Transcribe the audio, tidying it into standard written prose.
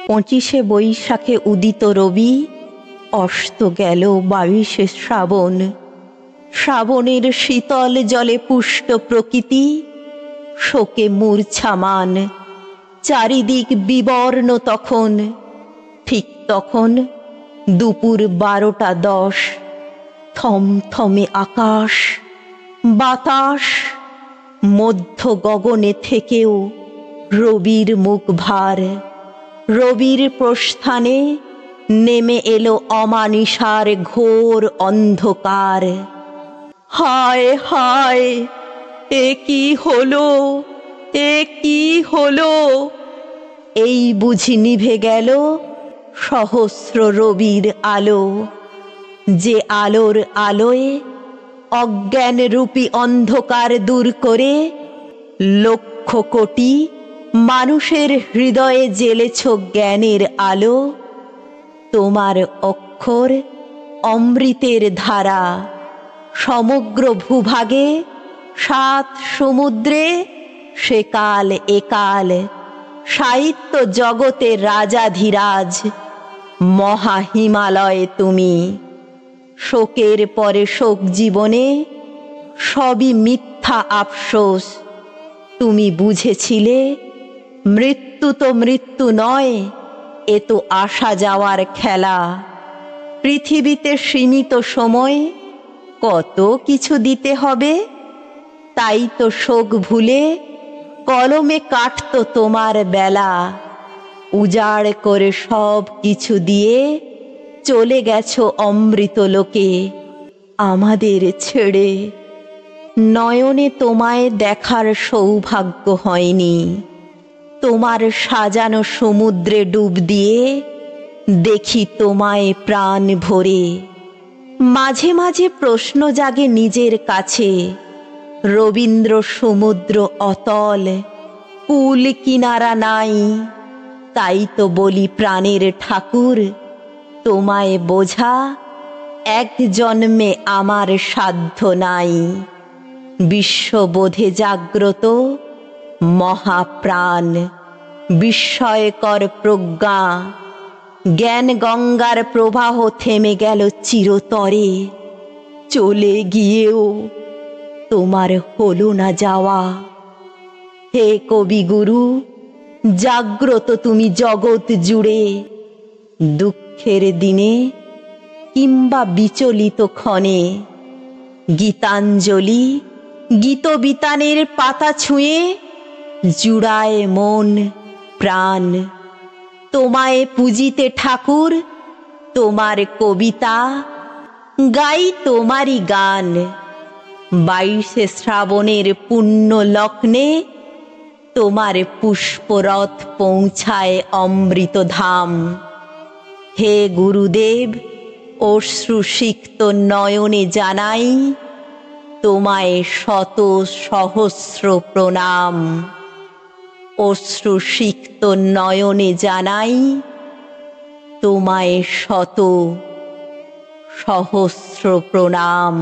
25শে বৈশাখে উদিত রবি, অস্ত গেল 22শে শ্রাবণ। শ্রাবণের শীতল জলে পুষ্ট প্রকৃতি, শোকে মূর্ছামান, চারিদিক বিবর্ণ তখন। ঠিক তখন দুপুর 12টা 10। থমথমে আকাশ, বাতাস, মধ্য গগনে থেকেও রবির মুখ ভার। রবির প্রস্থানে নেমে এলো অমানিসার ঘোর অন্ধকার। হায় হায়, এ কি হলো, এ কি হলো! এই বুঝি নিভে গেল সহস্র রবির আলো, যে আলোর আলোয় অজ্ঞান রূপী অন্ধকার দূর করে লক্ষ কোটি মানুষের হৃদয়ে জ্বেলেছ জ্ঞানের আলো। তোমার অক্ষর অমৃতের ধারা, সমগ্র ভূভাগে 7 সমুদ্রে সেকাল একাল সাহিত্য জগতের রাজাধিরাজ। মহা হিমালয় তুমি। শোকের পরে শোক জীবনে সবই মিথ্যা আফসোস। তুমি বুঝেছিলে মৃত্যু তো মৃত্যু নয়, এ তো আসা যাওয়ার খেলা। পৃথিবীতে সীমিত সময়, কত কিছু দিতে হবে। তাই তো শোক ভুলে কলমে কাটতো তোমার বেলা। উজাড় করে সব কিছু দিয়ে চলে গেছো অমৃত লোকে আমাদের ছেড়ে। নয়নে তোমায় দেখার সৌভাগ্য হয়নি। তোমার সাজানো সমুদ্রে ডুব দিয়ে দেখি তোমায় প্রাণ ভরে। মাঝে মাঝে প্রশ্ন জাগে নিজের কাছে, রবীন্দ্র সমুদ্র অতল, কুল কিনারা নাই। তাই তো বলি প্রাণের ঠাকুর, তোমায় বোঝা এক জন্মে আমার সাধ্য নাই। বিশ্ববোধে জাগ্রত মহাপ্রাণ, বিস্ময়কর প্রজ্ঞা, জ্ঞান গঙ্গার প্রবাহ থেমে গেল চিরতরে। চলে গিয়েও তোমার হলো না যাওয়া। হে কবিগুরু, জাগ্রত তুমি জগৎ জুড়ে। দুঃখের দিনে কিংবা বিচলিত ক্ষণে গীতাঞ্জলি গীতবিতানের পাতা ছুঁয়ে জুড়ায় মন প্রাণ। তোমায় পুজিতে ঠাকুর, তোমার কবিতা, গাই তোমারই গান। 22শে শ্রাবণের পুণ্য লগ্নে তোমার পুষ্পরথ পৌঁছায় অমৃতধাম। হে গুরুদেব, অশ্রুসিক্ত নয়নে জানাই তোমায় শত সহস্র প্রণাম। অশ্রুসিক্ত নয়নে জানাই তোমায় শত সহস্র প্রণাম।